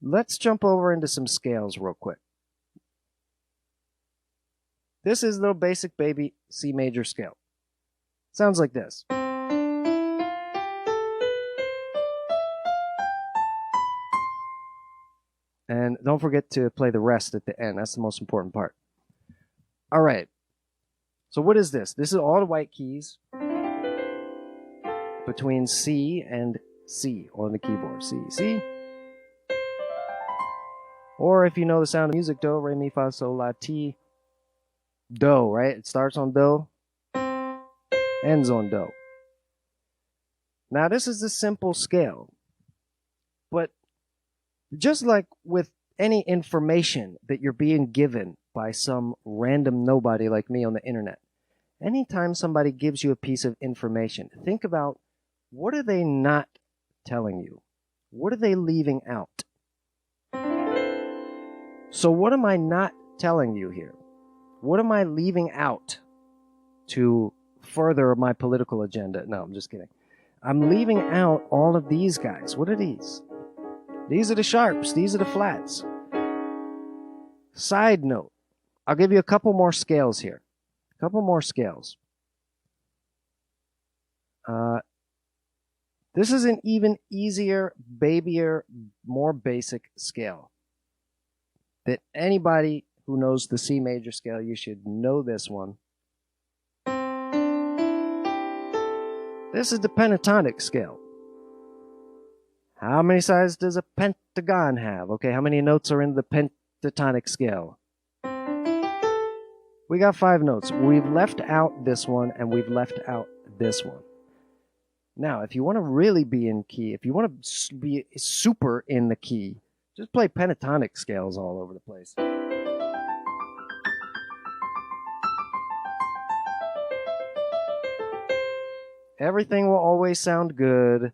Let's jump over into some scales real quick. This is the basic baby C major scale. Sounds like this. And don't forget to play the rest at the end. That's the most important part. All right. So what is this? This is all the white keys between C and C on the keyboard. C, C. Or if you know the sound of music, do, re, mi, fa, sol, la, ti, do, right? It starts on do, ends on do. Now this is a simple scale, but just like with any information that you're being given by some random nobody like me on the internet, anytime somebody gives you a piece of information, think about what are they not telling you? What are they leaving out? So what am I not telling you here? What am I leaving out to further my political agenda? No, I'm just kidding. I'm leaving out all of these guys. What are these? These are the sharps. These are the flats. Side note, I'll give you a couple more scales here. A couple more scales. This is an even easier, babier, more basic scale. That anybody who knows the C major scale, you should know this one. This is the pentatonic scale. How many sides does a pentagon have? Okay, how many notes are in the pentatonic scale? We got 5 notes. We've left out this one, and we've left out this one. Now, if you want to really be in key, if you want to be super in the key, just play pentatonic scales all over the place. Everything will always sound good.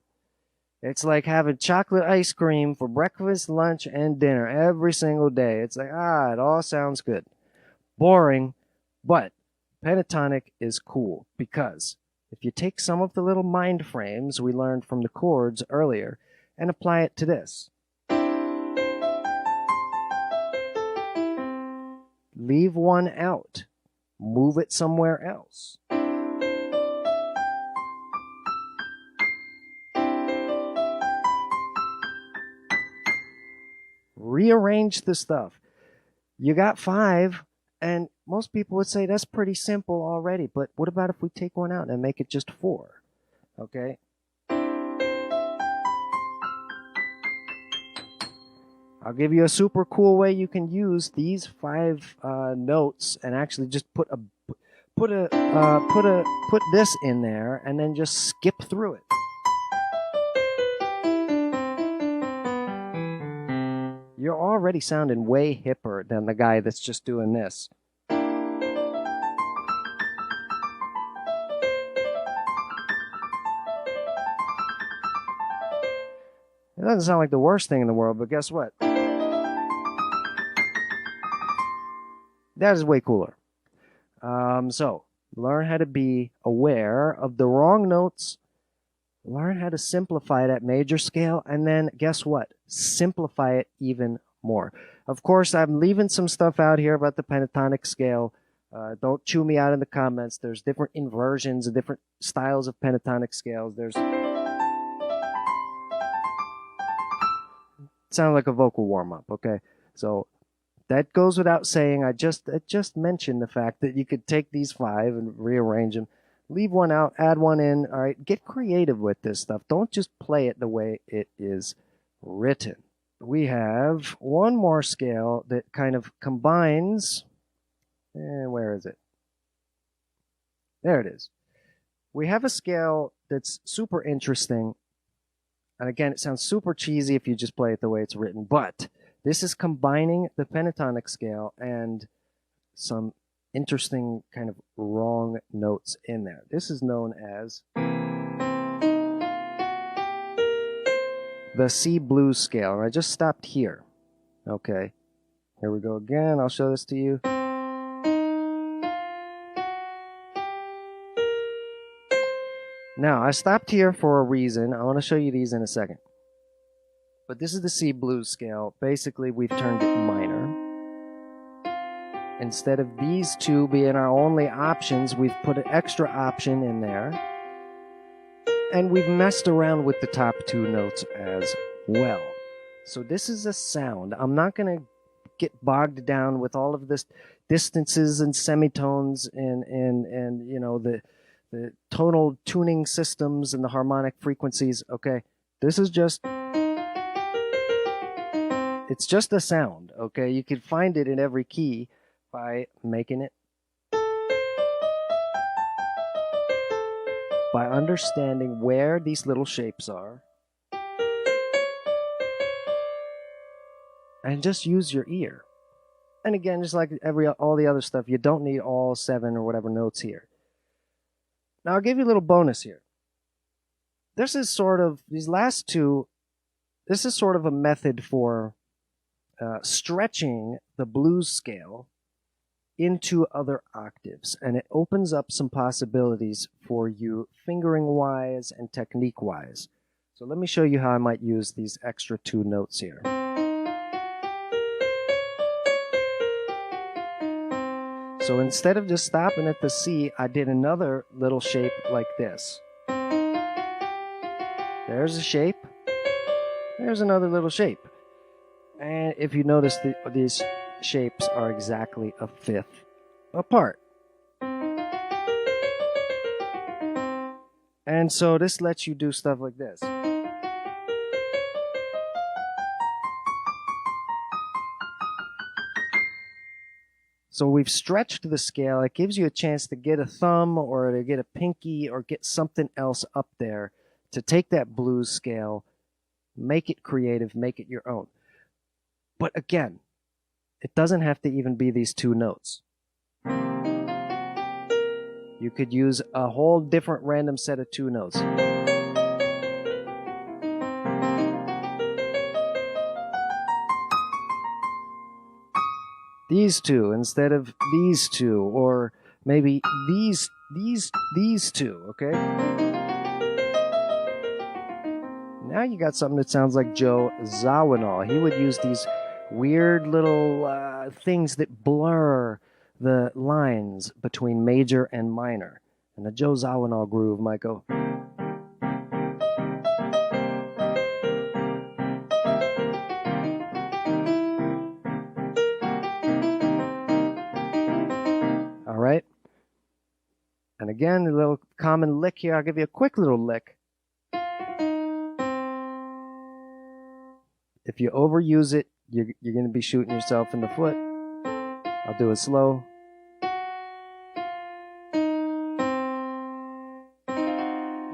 It's like having chocolate ice cream for breakfast, lunch, and dinner every single day. It's like, it all sounds good. Boring, but pentatonic is cool because if you take some of the little mind frames we learned from the chords earlier and apply it to this, leave one out, move it somewhere else. Rearrange the stuff. You got 5, and most people would say that's pretty simple already, but what about if we take one out and make it just 4? Okay? I'll give you a super cool way you can use these 5 notes and actually just put this in there and then just skip through it. You're already sounding way hipper than the guy that's just doing this. It doesn't sound like the worst thing in the world, but guess what? That is way cooler. So, learn how to be aware of the wrong notes. Learn how to simplify that major scale, and then guess what? Simplify it even more. Of course, I'm leaving some stuff out here about the pentatonic scale. Don't chew me out in the comments. There's different inversions and different styles of pentatonic scales. There's sound like a vocal warm-up, okay? So that goes without saying. I just mentioned the fact that you could take these 5 and rearrange them. Leave one out, add one in. All right, get creative with this stuff. Don't just play it the way it is written. We have one more scale that kind of combines. Where is it? There it is. We have a scale that's super interesting. And again, it sounds super cheesy if you just play it the way it's written. But this is combining the pentatonic scale and some interesting kind of wrong notes in there. This is known as the C blues scale. And I just stopped here. Okay. Here we go again. I'll show this to you. Now, I stopped here for a reason. I want to show you these in a second. But this is the C blues scale. Basically, we've turned it minor. Instead of these two being our only options, we've put an extra option in there. And we've messed around with the top two notes as well. So this is a sound. I'm not going to get bogged down with all of this distances and semitones and you know, the tonal tuning systems and the harmonic frequencies. Okay, this is just, it's just a sound. Okay, you can find it in every key by making it, by understanding where these little shapes are, and just use your ear. And again, just like all the other stuff, you don't need all 7 or whatever notes here. Now I'll give you a little bonus here. This is sort of, these last two, this is sort of a method for stretching the blues scale into other octaves, and it opens up some possibilities for you fingering wise and technique wise. So let me show you how I might use these extra 2 notes here. So instead of just stopping at the C, I did another little shape like this. There's a shape. There's another little shape. And if you notice, these shapes are exactly a 5th apart. And so this lets you do stuff like this. So we've stretched the scale. It gives you a chance to get a thumb or to get a pinky or get something else up there to take that blues scale, make it creative, make it your own. But again, it doesn't have to even be these 2 notes. You could use a whole different random set of 2 notes. These 2 instead of these 2, or maybe these 2, okay? Now you got something that sounds like Joe Zawinul. He would use these weird little things that blur the lines between major and minor. And the Joe Zawinul groove might go. All right. And again, a little common lick here. I'll give you a quick little lick. If you overuse it, you're going to be shooting yourself in the foot. I'll do it slow.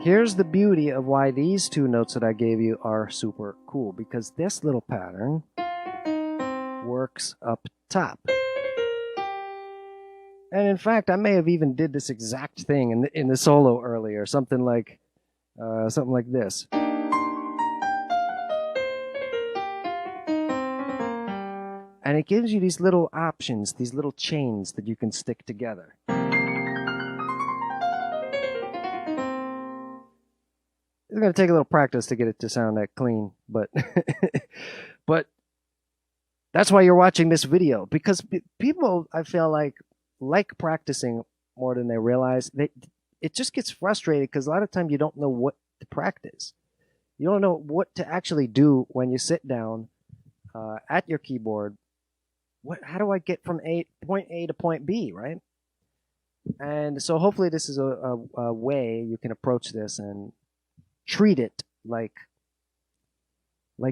Here's the beauty of why these 2 notes that I gave you are super cool, because this little pattern works up top. And in fact, I may have even did this exact thing in the solo earlier, something like this. And it gives you these little options, these little chains that you can stick together. It's going to take a little practice to get it to sound that clean, but but that's why you're watching this video, because people, I feel like practicing more than they realize. It just gets frustrated because a lot of times you don't know what to practice. You don't know what to actually do when you sit down at your keyboard. How do I get from point A to point B, right? And so hopefully this is a way you can approach this and treat it like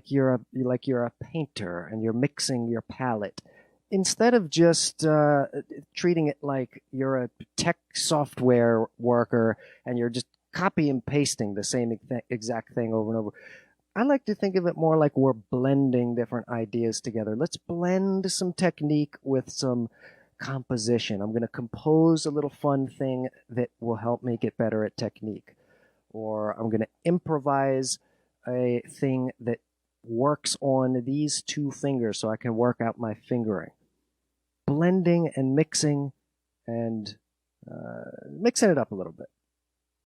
you're a painter and you're mixing your palette, instead of just treating it like you're a tech software worker and you're just copy and pasting the same exact thing over and over. I like to think of it more like we're blending different ideas together. Let's blend some technique with some composition. I'm going to compose a little fun thing that will help me get better at technique. Or I'm going to improvise a thing that works on these 2 fingers so I can work out my fingering. Blending and mixing and mixing it up a little bit.